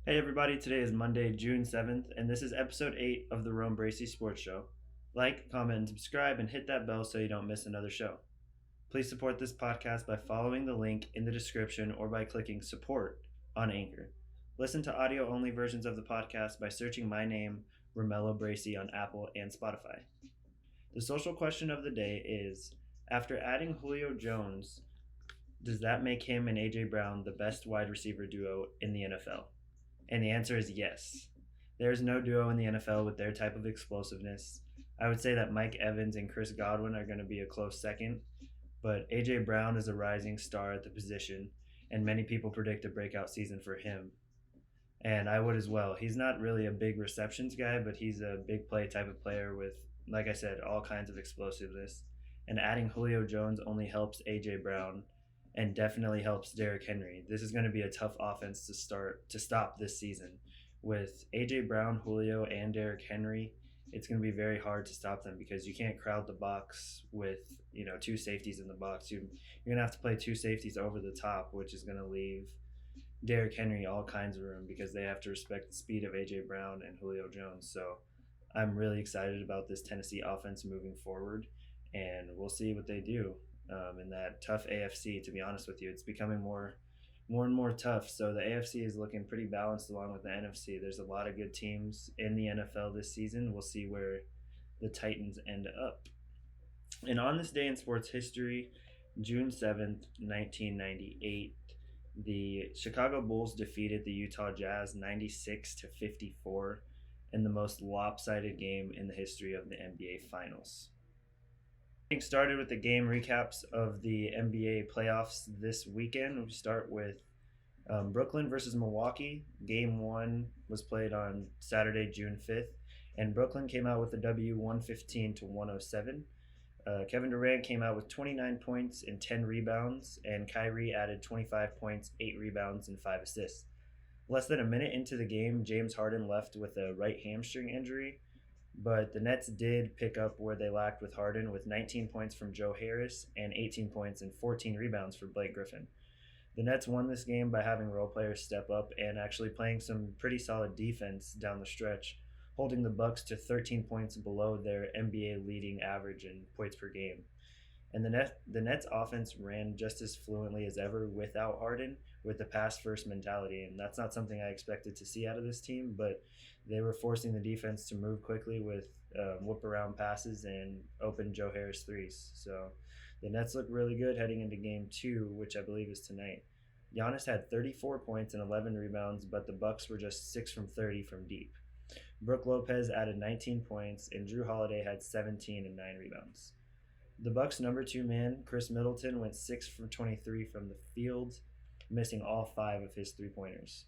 Hey everybody, today is Monday, June 7th, and this is episode 8 of the Bracy Sports Show. Like, comment, and subscribe, and hit that bell so you don't miss another show. Please support this podcast by following the link in the description or by clicking support on Anchor. Listen to audio only versions of the podcast by searching my name, Romello Bracy, on Apple and Spotify. The social question of the day is: after adding Julio Jones, does that make him and A.J. Brown the best wide receiver duo in the NFL? And the answer is yes. There's no duo in the NFL with their type of explosiveness. I would say that Mike Evans and Chris Godwin are going to be a close second, but A.J. Brown is a rising star at the position, and many people predict a breakout season for him. And I would as well. He's not really a big receptions guy, but he's a big play type of player with, like I said, all kinds of explosiveness. And adding Julio Jones only helps A.J. Brown and definitely helps Derrick Henry. This is going to be a tough offense to stop this season. With A.J. Brown, Julio, and Derrick Henry, it's going to be very hard to stop them because you can't crowd the box with two safeties in the box. You're going to have to play two safeties over the top, which is going to leave Derrick Henry all kinds of room because they have to respect the speed of A.J. Brown and Julio Jones. So I'm really excited about this Tennessee offense moving forward, and we'll see what they do in that tough AFC. To be honest with you, it's becoming more and more tough. So the AFC is looking pretty balanced along with the NFC. There's a lot of good teams in the NFL this season. We'll see where the Titans end up. And on this day in sports history, June 7th, 1998, the Chicago Bulls defeated the Utah Jazz 96-54 in the most lopsided game in the history of the NBA Finals. Getting started with the game recaps of the NBA playoffs this weekend, we start with Brooklyn versus Milwaukee. Game 1 was played on Saturday, June 5th, and Brooklyn came out with a W 115-107. Kevin Durant came out with 29 points and 10 rebounds, and Kyrie added 25 points, 8 rebounds, and 5 assists. Less than a minute into the game, James Harden left with a right hamstring injury, but the Nets did pick up where they lacked with Harden, with 19 points from Joe Harris and 18 points and 14 rebounds for Blake Griffin. The Nets won this game by having role players step up and actually playing some pretty solid defense down the stretch, holding the Bucks to 13 points below their NBA leading average in points per game. And the Nets offense ran just as fluently as ever without Harden, with the pass first mentality, and that's not something I expected to see out of this team. But they were forcing the defense to move quickly with whoop around passes and open Joe Harris threes. So the Nets look really good heading into Game 2, which I believe is tonight. Giannis had 34 points and 11 rebounds, but the Bucks were just 6 from 30 from deep. Brook Lopez added 19 points, and Drew Holiday had 17 and 9 rebounds. The Bucks' number 2 man, Chris Middleton, went 6 from 23 from the field, missing all 5 of his three-pointers.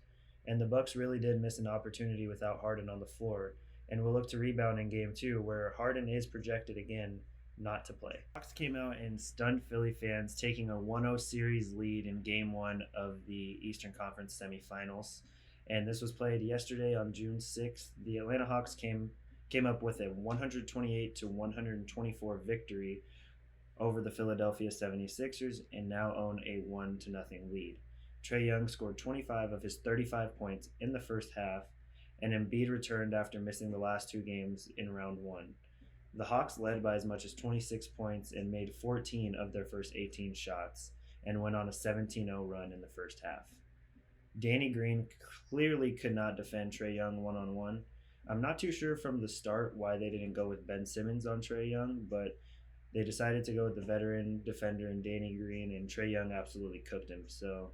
And the Bucks really did miss an opportunity without Harden on the floor, and will look to rebound in Game 2, where Harden is projected again not to play. Hawks came out and stunned Philly fans, taking a 1-0 series lead in Game 1 of the Eastern Conference semifinals. And this was played yesterday on June 6th. The Atlanta Hawks came up with a 128-124 victory over the Philadelphia 76ers and now own a 1-0 lead. Trae Young scored 25 of his 35 points in the first half, and Embiid returned after missing the last 2 games in round 1. The Hawks led by as much as 26 points and made 14 of their first 18 shots and went on a 17-0 run in the first half. Danny Green clearly could not defend Trae Young one-on-one. I'm not too sure from the start why they didn't go with Ben Simmons on Trae Young, but they decided to go with the veteran defender and Danny Green, and Trae Young absolutely cooked him. So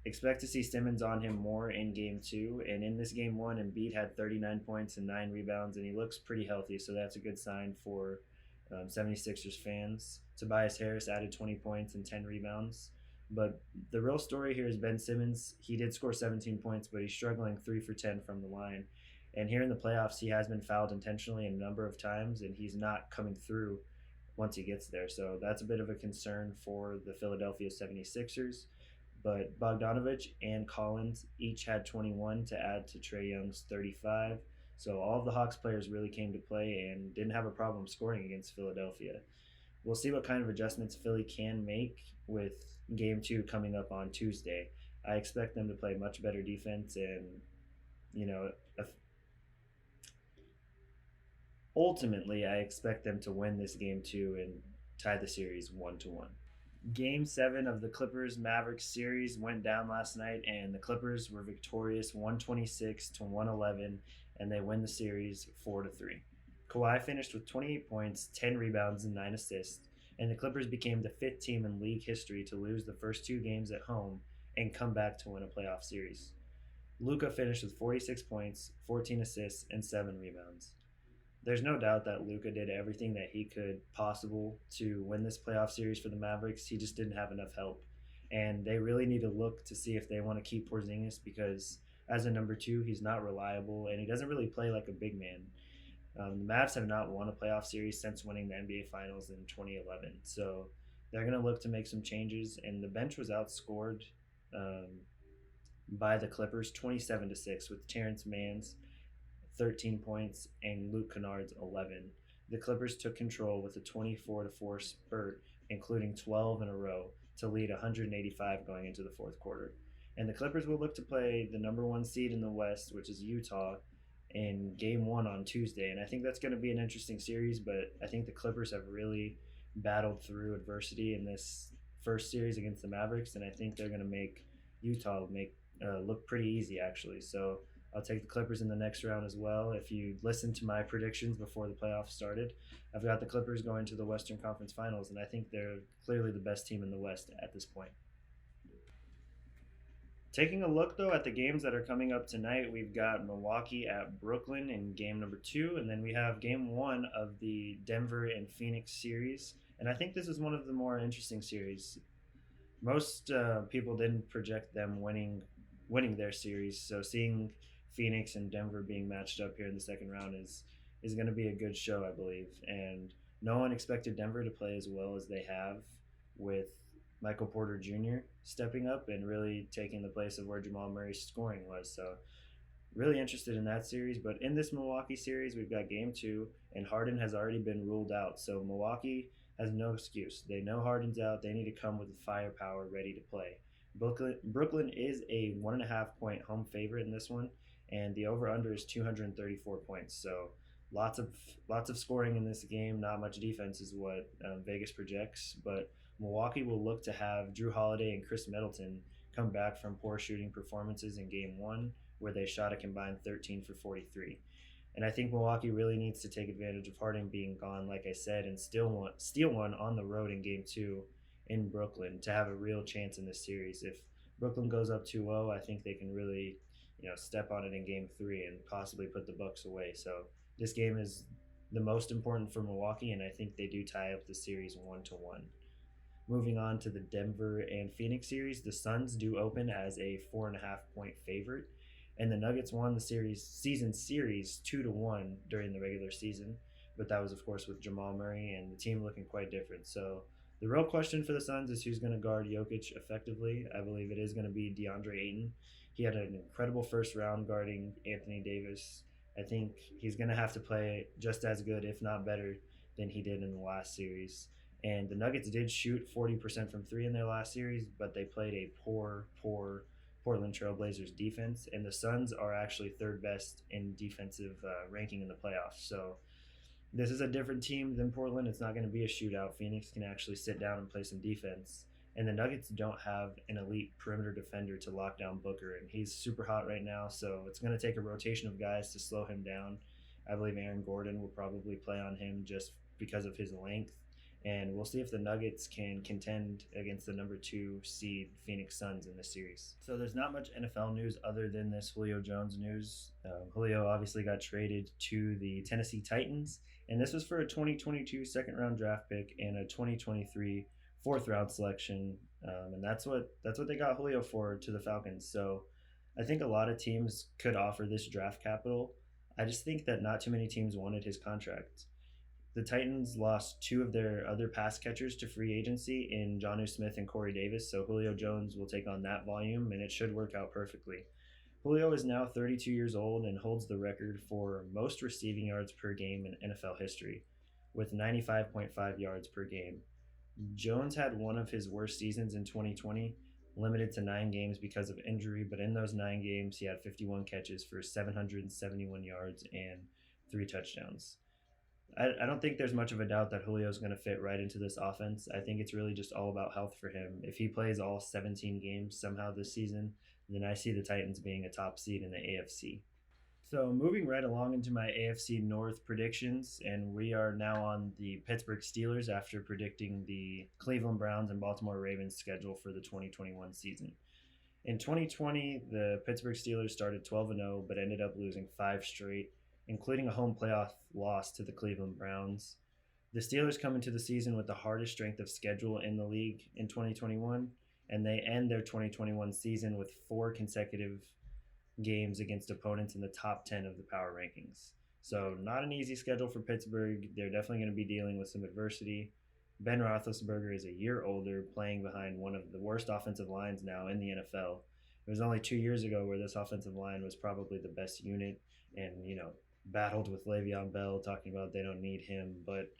expect to see Simmons on him more in Game 2. And in this Game 1, Embiid had 39 points and 9 rebounds, and he looks pretty healthy, so that's a good sign for 76ers fans. Tobias Harris added 20 points and 10 rebounds. But the real story here is Ben Simmons. He did score 17 points, but he's struggling 3 for 10 from the line. And here in the playoffs, he has been fouled intentionally a number of times, and he's not coming through once he gets there. So that's a bit of a concern for the Philadelphia 76ers. But Bogdanovich and Collins each had 21 to add to Trae Young's 35. So all of the Hawks players really came to play and didn't have a problem scoring against Philadelphia. We'll see what kind of adjustments Philly can make with Game 2 coming up on Tuesday. I expect them to play much better defense and you know, ultimately, I expect them to win this game too and tie the series 1-1. Game 7 of the Clippers Mavericks series went down last night, and the Clippers were victorious 126 to 111, and they win the series 4-3. Kawhi finished with 28 points, 10 rebounds, and 9 assists, and the Clippers became the fifth team in league history to lose the first two games at home and come back to win a playoff series. Luka finished with 46 points, 14 assists, and 7 rebounds. There's no doubt that Luka did everything that he could possible to win this playoff series for the Mavericks. He just didn't have enough help, and they really need to look to see if they want to keep Porzingis because as a number two, he's not reliable and he doesn't really play like a big man. The Mavs have not won a playoff series since winning the NBA Finals in 2011, so they're going to look to make some changes. And the bench was outscored um, by the Clippers 27-6 with Terrence Mann's 13 points, and Luke Kennard's 11. The Clippers took control with a 24-4 spurt, including 12 in a row, to lead 185 going into the fourth quarter. And the Clippers will look to play the number one seed in the West, which is Utah, in game one on Tuesday. And I think that's going to be an interesting series, but I think the Clippers have really battled through adversity in this first series against the Mavericks, and I think they're going to make Utah look pretty easy, actually. So I'll take the Clippers in the next round as well. If you listened to my predictions before the playoffs started, I've got the Clippers going to the Western Conference Finals, and I think they're clearly the best team in the West at this point. Taking a look though at the games that are coming up tonight, we've got Milwaukee at Brooklyn in game number two, and then we have game one of the Denver and Phoenix series. And I think this is one of the more interesting series. Most people didn't project them winning their series, so seeing Phoenix and Denver being matched up here in the second round is going to be a good show, I believe. And no one expected Denver to play as well as they have, with Michael Porter Jr. stepping up and really taking the place of where Jamal Murray's scoring was. So really interested in that series. But in this Milwaukee series, we've got game two, and Harden has already been ruled out. So Milwaukee has no excuse. They know Harden's out. They need to come with firepower ready to play. Brooklyn is a 1.5 point home favorite in this one, and the over under is 234 points. So lots of scoring in this game. Not much defense is what Vegas projects, but Milwaukee will look to have Drew Holiday and Chris Middleton come back from poor shooting performances in game one, where they shot a combined 13 for 43. And I think Milwaukee really needs to take advantage of Harden being gone, like I said, and steal one on the road in game two in Brooklyn to have a real chance in this series. If Brooklyn goes up 2-0, I think they can really, step on it in game three and possibly put the Bucks away. So this game is the most important for Milwaukee, and I think they do tie up the series 1-1. Moving on to the Denver and Phoenix series, the Suns do open as a 4.5 point favorite, and the Nuggets won the series 2-1 during the regular season, but that was of course with Jamal Murray and the team looking quite different. So the real question for the Suns is who's going to guard Jokic effectively. I believe it is going to be DeAndre Ayton. He had an incredible first round guarding Anthony Davis. I think he's going to have to play just as good, if not better, than he did in the last series. And the Nuggets did shoot 40% from three in their last series, but they played a poor Portland Trailblazers defense. And the Suns are actually third best in defensive ranking in the playoffs. So this is a different team than Portland. It's not going to be a shootout. Phoenix can actually sit down and play some defense. And the Nuggets don't have an elite perimeter defender to lock down Booker, and he's super hot right now. So it's going to take a rotation of guys to slow him down. I believe Aaron Gordon will probably play on him just because of his length. And we'll see if the Nuggets can contend against the number two seed Phoenix Suns in this series. So there's not much NFL news other than this Julio Jones news. Julio obviously got traded to the Tennessee Titans, and this was for a 2022 second round draft pick and a 2023 fourth round selection. And that's what they got Julio for to the Falcons. So I think a lot of teams could offer this draft capital. I just think that not too many teams wanted his contract. The Titans lost two of their other pass catchers to free agency in Jonnu Smith and Corey Davis, so Julio Jones will take on that volume, and it should work out perfectly. Julio is now 32 years old and holds the record for most receiving yards per game in NFL history, with 95.5 yards per game. Jones had one of his worst seasons in 2020, limited to 9 games because of injury. But in those 9 games, he had 51 catches for 771 yards and 3 touchdowns. I don't think there's much of a doubt that Julio's going to fit right into this offense. I think it's really just all about health for him. If he plays all 17 games somehow this season, then I see the Titans being a top seed in the AFC. So moving right along into my AFC North predictions, and we are now on the Pittsburgh Steelers after predicting the Cleveland Browns and Baltimore Ravens schedule for the 2021 season. In 2020, the Pittsburgh Steelers started 12-0, but ended up losing 5 straight, including a home playoff loss to the Cleveland Browns. The Steelers come into the season with the hardest strength of schedule in the league in 2021, and they end their 2021 season with 4 consecutive games against opponents in the top 10 of the power rankings. So, not an easy schedule for Pittsburgh. They're definitely going to be dealing with some adversity. Ben Roethlisberger is a year older, playing behind one of the worst offensive lines now in the NFL. It was only 2 years ago where this offensive line was probably the best unit, and battled with Le'Veon Bell, talking about they don't need him, but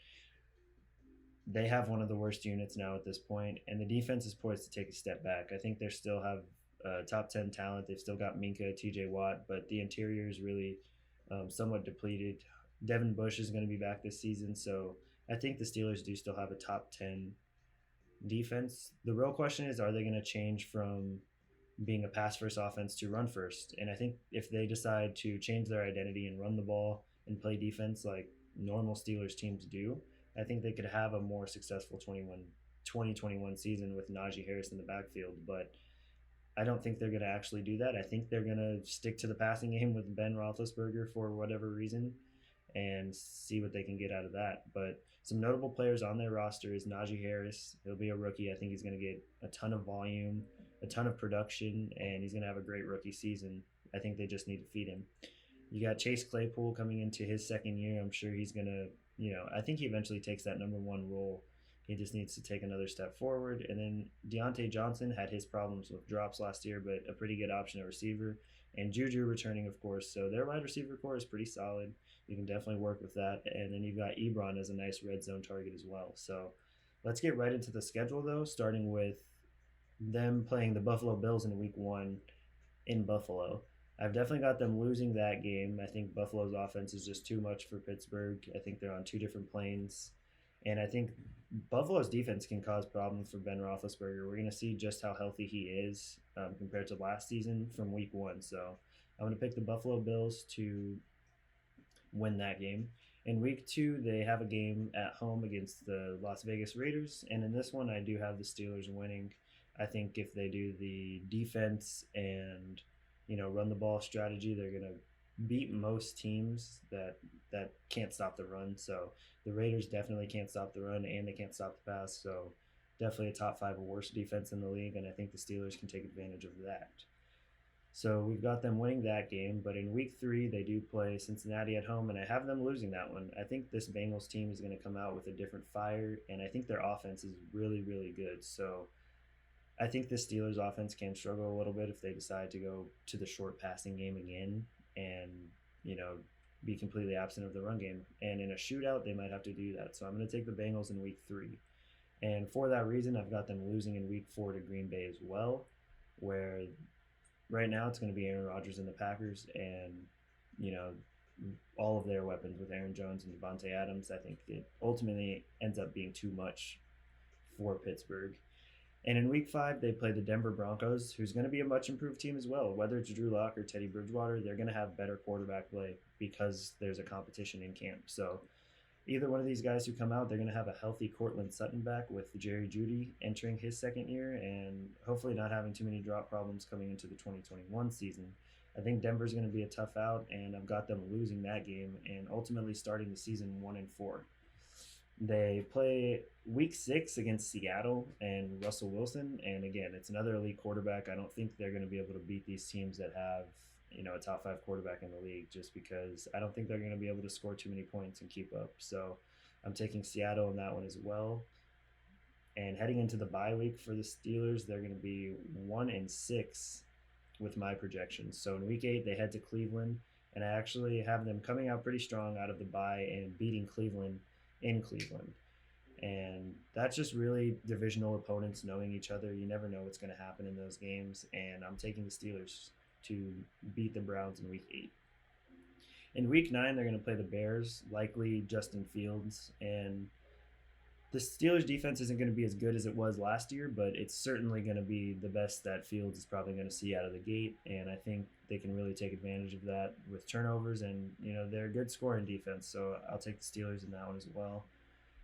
they have one of the worst units now at this point, and the defense is poised to take a step back. I think they still have top 10 talent. They've still got Minka, TJ Watt, but the interior is really somewhat depleted. Devin Bush is going to be back this season, so I think the Steelers do still have a top 10 defense. The real question is, are they going to change from being a pass first offense to run first? And I think if they decide to change their identity and run the ball and play defense like normal Steelers teams do, I think they could have a more successful 2021 season with Najee Harris in the backfield. But I don't think they're going to actually do that. I think they're going to stick to the passing game with Ben Roethlisberger for whatever reason and see what they can get out of that. But some notable players on their roster is Najee Harris. He'll be a rookie. I think he's going to get a ton of volume, a ton of production, and he's going to have a great rookie season. I think they just need to feed him. You got Chase Claypool coming into his second year. I'm sure he's going to, I think he eventually takes that number one role. He just needs to take another step forward. And then Deontay Johnson had his problems with drops last year, but a pretty good option at receiver. And Juju returning, of course. So their wide receiver core is pretty solid. You can definitely work with that. And then you've got Ebron as a nice red zone target as well. So let's get right into the schedule, though, starting with them playing the Buffalo Bills in week 1 in Buffalo. I've definitely got them losing that game. I think Buffalo's offense is just too much for Pittsburgh. I think they're on two different planes. And I think Buffalo's defense can cause problems for Ben Roethlisberger. We're going to see just how healthy he is compared to last season from week 1. So I'm going to pick the Buffalo Bills to win that game. In week 2, they have a game at home against the Las Vegas Raiders. And in this one, I do have the Steelers winning. I think if they do the defense and run the ball strategy, they're going to beat most teams that can't stop the run. So the Raiders definitely can't stop the run, and they can't stop the pass. So definitely a top 5 or worst defense in the league, and I think the Steelers can take advantage of that. So we've got them winning that game, but in week 3 they do play Cincinnati at home, and I have them losing that one. I think this Bengals team is going to come out with a different fire, and I think their offense is really, really good. So I think the Steelers offense can struggle a little bit if they decide to go to the short passing game again and, be completely absent of the run game. And in a shootout, they might have to do that. So I'm going to take the Bengals in week 3. And for that reason, I've got them losing in week 4 to Green Bay as well, where right now it's going to be Aaron Rodgers and the Packers, and, all of their weapons with Aaron Jones and Devontae Adams. I think it ultimately ends up being too much for Pittsburgh. And in week 5, they play the Denver Broncos, who's going to be a much improved team as well. Whether it's Drew Lock or Teddy Bridgewater, they're going to have better quarterback play because there's a competition in camp. So either one of these guys who come out, they're going to have a healthy Cortland Sutton back with Jerry Jeudy entering his second year and hopefully not having too many drop problems coming into the 2021 season. I think Denver's going to be a tough out, and I've got them losing that game and ultimately starting the season 1-4. They play week 6 against Seattle and Russell Wilson. And again, it's another elite quarterback. I don't think they're going to be able to beat these teams that have, a top 5 quarterback in the league, just because I don't think they're going to be able to score too many points and keep up. So I'm taking Seattle in that one as well. And heading into the bye week for the Steelers, they're going to be 1-6 with my projections. So in week 8, they head to Cleveland, and I actually have them coming out pretty strong out of the bye and beating Cleveland in Cleveland. And that's just really divisional opponents knowing each other. You never know what's going to happen in those games. And I'm taking the Steelers to beat the Browns in week 8. In week 9, they're going to play the Bears, likely Justin Fields. And the Steelers defense isn't going to be as good as it was last year, but it's certainly going to be the best that Fields is probably going to see out of the gate. And I think they can really take advantage of that with turnovers. And, they're a good scoring defense. So I'll take the Steelers in that one as well.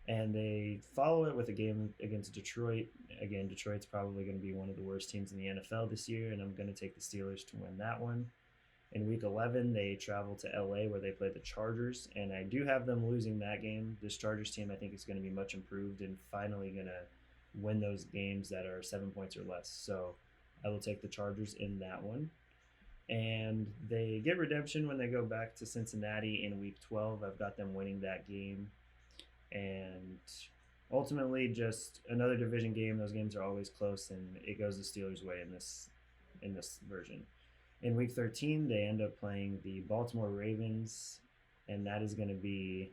And they follow it with a game against Detroit. Again, Detroit's probably going to be one of the worst teams in the NFL this year, and I'm going to take the Steelers to win that one. In week 11, they travel to LA where they play the Chargers, and I do have them losing that game. This Chargers team, I think, is going to be much improved and finally going to win those games that are 7 points or less. So I will take the Chargers in that one. And they get redemption when they go back to Cincinnati in week 12. I've got them winning that game. And ultimately, just another division game. Those games are always close, and it goes the Steelers' way in this version. In week 13, they end up playing the Baltimore Ravens, and that is going to be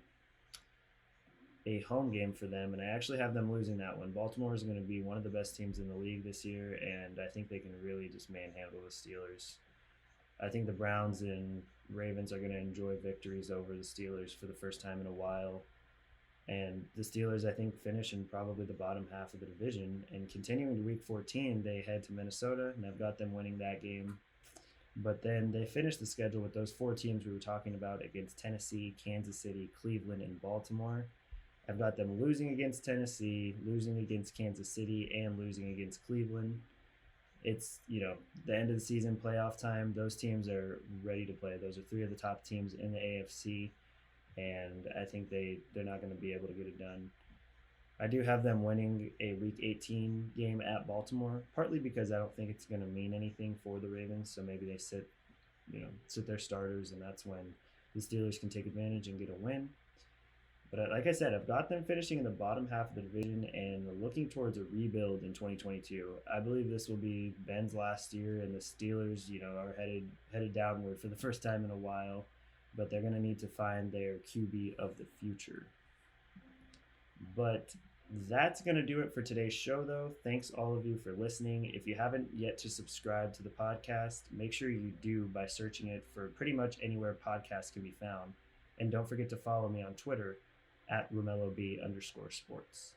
a home game for them. And I actually have them losing that one. Baltimore is going to be one of the best teams in the league this year, and I think they can really just manhandle the Steelers. I think the Browns and Ravens are going to enjoy victories over the Steelers for the first time in a while. And the Steelers, I think, finish in probably the bottom half of the division. And continuing to week 14, they head to Minnesota, and I've got them winning that game. But then they finish the schedule with those 4 teams we were talking about against Tennessee, Kansas City, Cleveland, and Baltimore. I've got them losing against Tennessee, losing against Kansas City, and losing against Cleveland. It's, the end of the season, playoff time. Those teams are ready to play. Those are 3 of the top teams in the AFC. And I think they're not going to be able to get it done. I do have them winning a Week 18 game at Baltimore, partly because I don't think it's going to mean anything for the Ravens. So maybe they sit their starters, and that's when the Steelers can take advantage and get a win. But like I said, I've got them finishing in the bottom half of the division and looking towards a rebuild in 2022. I believe this will be Ben's last year, and the Steelers, are headed downward for the first time in a while. But they're going to need to find their QB of the future. But that's going to do it for today's show, though. Thanks all of you for listening. If you haven't yet to subscribe to the podcast, make sure you do by searching it for pretty much anywhere podcasts can be found. And don't forget to follow me on Twitter at RomeloB_sports.